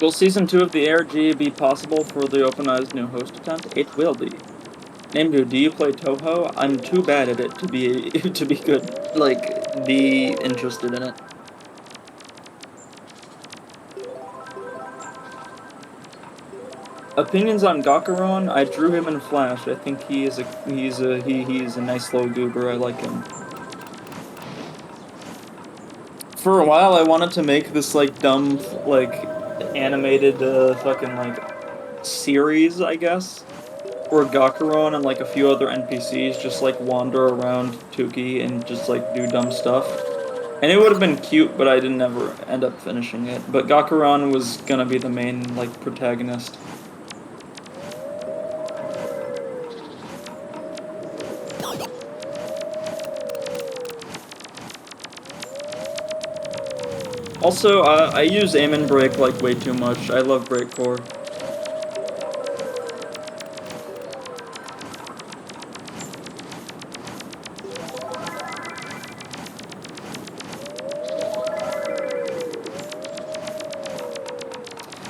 Will Season 2 of the ARG be possible for the Open Eyes new host attempt? It will be. Namedude, do you play Toho? I'm too bad at it to be to be good. Like, be interested in it. Opinions on Gakaron? I drew him in Flash. I think he's a nice little goober. I like him. For a while, I wanted to make this like dumb like animated fucking like series, I guess. where Gakuraon and like a few other NPCs just like wander around Tuki and just like do dumb stuff. And it would have been cute, but I didn't ever end up finishing it. But Gakuraon was gonna be the main like protagonist. Also, I use aim and break like way too much. I love breakcore.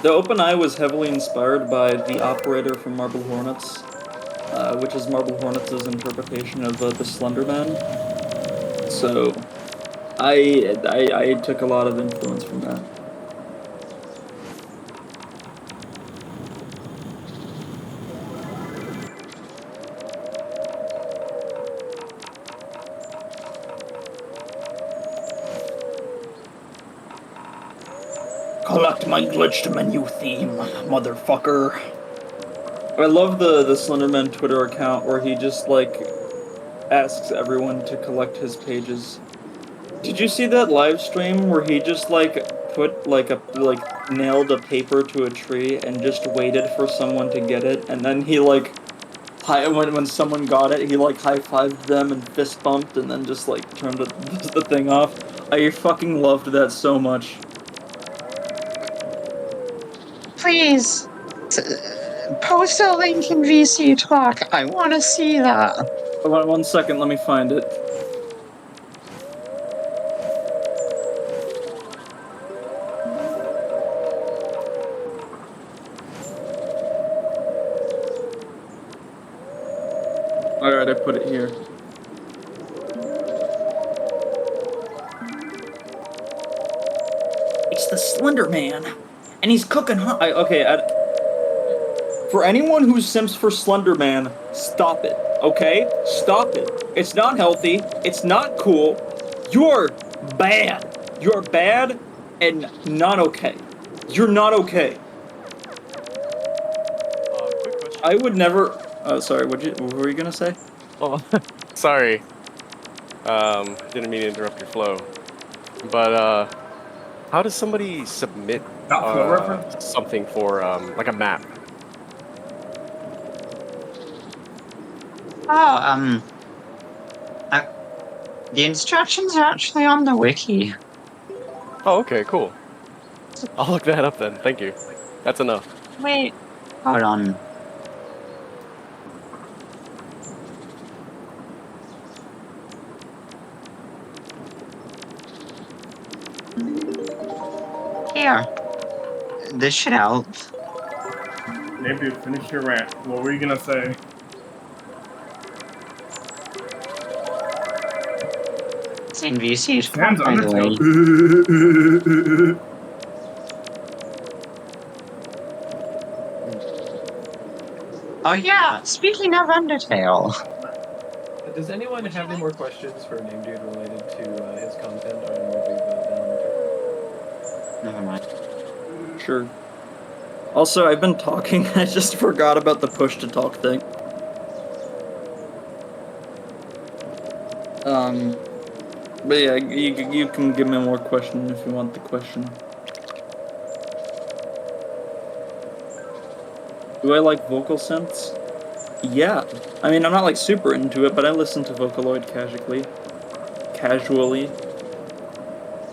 The OpenEye was heavily inspired by the operator from Marble Hornets, which is Marble Hornets' interpretation of the Slender Man. So, I took a lot of influence from that. Collect my glitched menu theme, motherfucker. I love the Slenderman Twitter account where he just like asks everyone to collect his pages. Did you see that live stream where he just like put like nailed a paper to a tree and just waited for someone to get it, and then he like when someone got it, he like high-fived them and fist bumped and then just like turned the thing off. I fucking loved that so much. Please, post a link in VC Talk. I want to see that. One second, let me find it. Alright, I put it here. It's the Slender Man, and he's cooking hot. For anyone who simps for Slender Man, stop it, okay? Stop it. It's not healthy. It's not cool. You're bad. You're bad and not okay. You're not okay. Quick question. I would never. Oh, sorry. What were you gonna say? Oh, sorry. Didn't mean to interrupt your flow. But how does somebody submit Flow reference? something for like a map? Oh, the instructions are actually on the wiki. Oh, okay, cool. I'll look that up then. Thank you. That's enough. Wait, hold on. Here. This should help. Namedude, finish your rant. What were you gonna say? It's in VC Talk, Sam's by the way. Undertale. Oh yeah, speaking of Undertale. Does anyone have any more questions for Namedude related to his content or what we've done? Never mind. Sure. Also, I've been talking. I just forgot about the push to talk thing. But yeah, you can give me more question if you want the question. Do I like vocal synths? Yeah. I mean, I'm not like super into it, but I listen to Vocaloid casually.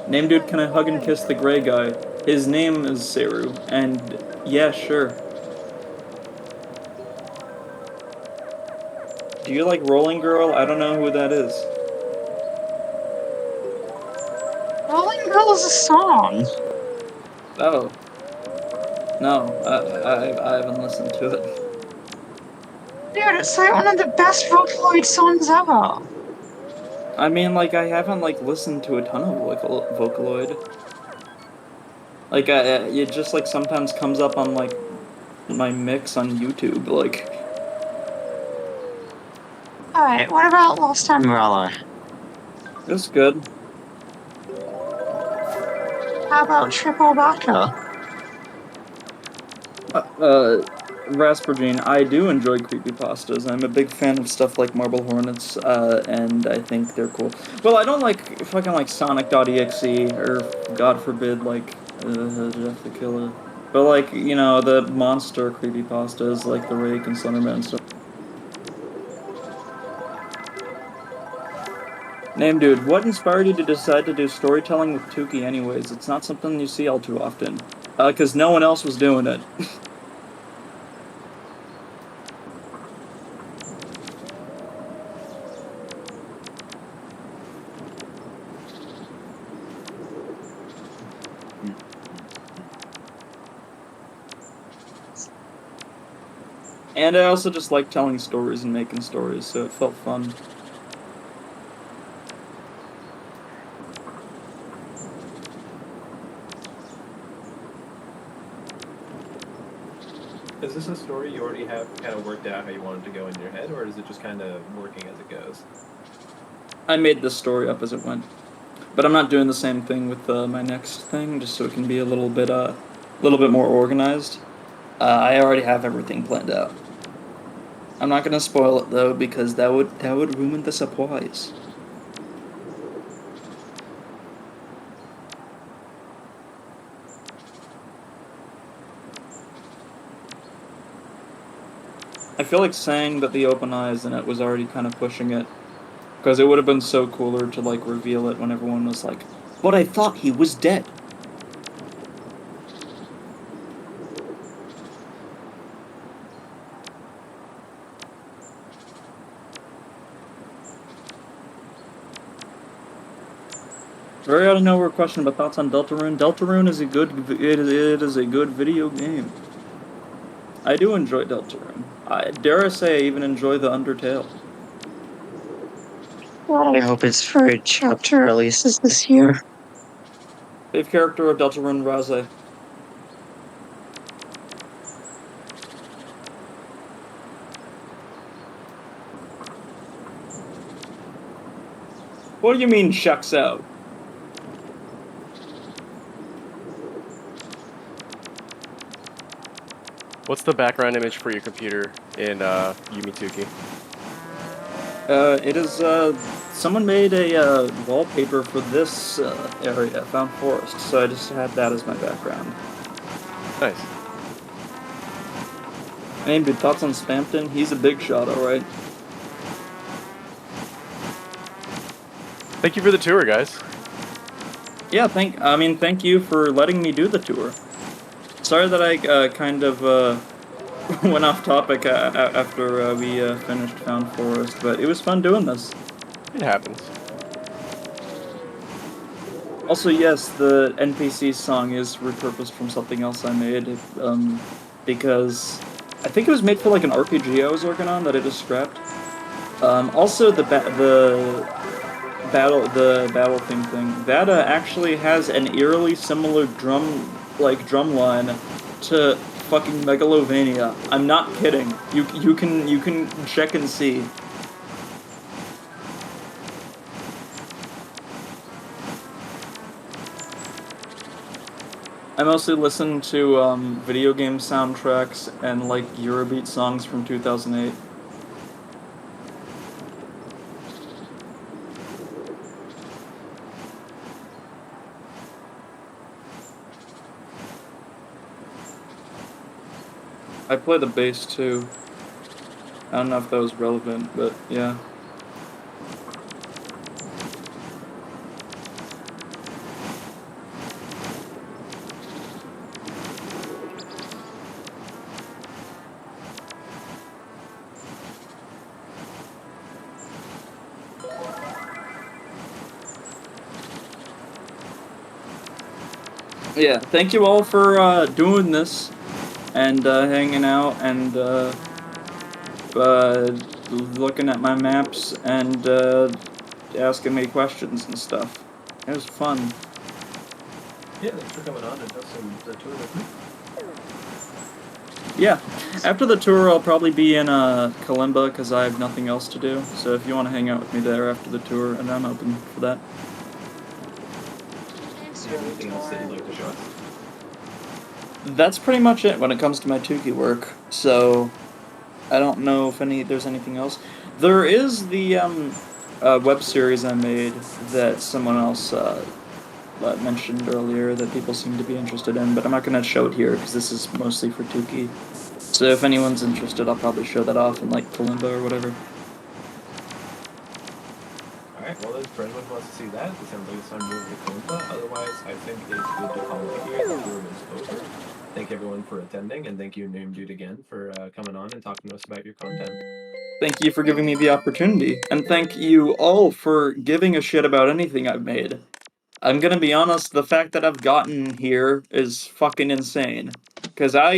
Namedude, can I hug and kiss the gray guy? His name is Seru, and yeah, sure. Do you like Rolling Girl? I don't know who that is. Rolling Girl is a song. Oh. No, I haven't listened to it. Dude, it's like one of the best Vocaloid songs ever. I mean, like, I haven't, like, listened to a ton of Vocaloid. Like, it just, like, sometimes comes up on, like, my mix on YouTube, like... Alright, what about Lost Umbrella? It's good. How about Triple Baka? Raspergene, I do enjoy creepypastas. I'm a big fan of stuff like Marble Hornets, and I think they're cool. Well, I don't like fucking like Sonic.exe, or God forbid, like, Jeff the Killer. But like, you know, the monster creepypastas like the Rake and Slenderman and stuff. Namedude, what inspired you to decide to do storytelling with Tukey anyways? It's not something you see all too often. 'Cause no one else was doing it. And I also just like telling stories and making stories, so it felt fun. Is this a story you already have kind of worked out how you want it to go in your head, or is it just kind of working as it goes? I made this story up as it went. But I'm not doing the same thing with my next thing, just so it can be a little bit more organized. I already have everything planned out. I'm not gonna spoil it though, because that would ruin the surprise. I feel like saying that the open eyes in it was already kind of pushing it, because it would have been so cooler to like reveal it when everyone was like, "But I thought he was dead." Very out of nowhere question, but thoughts on Deltarune? Deltarune is it is a good video game. I do enjoy Deltarune. Dare I say I even enjoy the Undertale. Well, I hope its third chapter releases this year. Fave character of Deltarune, Raze. What do you mean, shucks out? What's the background image for your computer in Yumituki? It is, someone made a, wallpaper for this, area, Found Forest, so I just had that as my background. Nice. Namedude, thoughts on Spampton? He's a big shot, alright. Thank you for the tour, guys. Yeah, thank you for letting me do the tour. Sorry that I, kind of, went off topic after we finished Found Forest, but it was fun doing this. It happens. Also, yes, the NPC song is repurposed from something else I made, because I think it was made for like an RPG I was working on that I just scrapped. Also, the battle theme thing that actually has an eerily similar drum line to fucking Megalovania. I'm not kidding. You can check and see. I mostly listen to video game soundtracks and like Eurobeat songs from 2008. I play the bass too. I don't know if that was relevant, but yeah. Yeah, thank you all for doing this and hanging out and looking at my maps and asking me questions and stuff. It was fun. Yeah, thanks for coming on and hosting the tour with me. Yeah, after the tour I'll probably be in Kalimba because I have nothing else to do, so if you want to hang out with me there after the tour, and I'm open for that. Do you have anything else that you'd like to show us? that's pretty much it when it comes to my Tukey work. So I don't know if there's anything else. There is the web series I made that someone else mentioned earlier that people seem to be interested in, but I'm not gonna show it here because this is mostly for Tukey. So if anyone's interested, I'll probably show that off in like Kalimba or whatever. Alright, well then, for anyone who wants to see that, it sounds like it's time to move to Kalimba. Otherwise, I think it's good to call it here. The tour is over. Thank everyone for attending, and thank you, Namedude, again, for coming on and talking to us about your content. Thank you for giving me the opportunity, and thank you all for giving a shit about anything I've made. I'm gonna be honest, the fact that I've gotten here is fucking insane. Cause I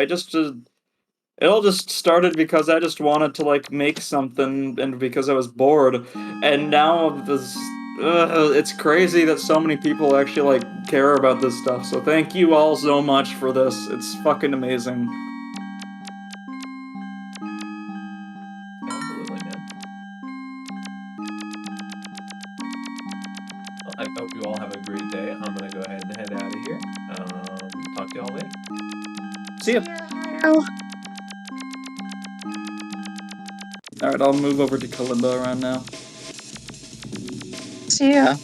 just it all just started because I just wanted to like make something, and because I was bored, and now this. It's crazy that so many people actually like care about this stuff. So thank you all so much for this. It's fucking amazing. Absolutely, man. Well, I hope you all have a great day. I'm gonna go ahead and head out of here. Talk to y'all later. See ya. Alright, I'll move over to Kalimba around now. See ya.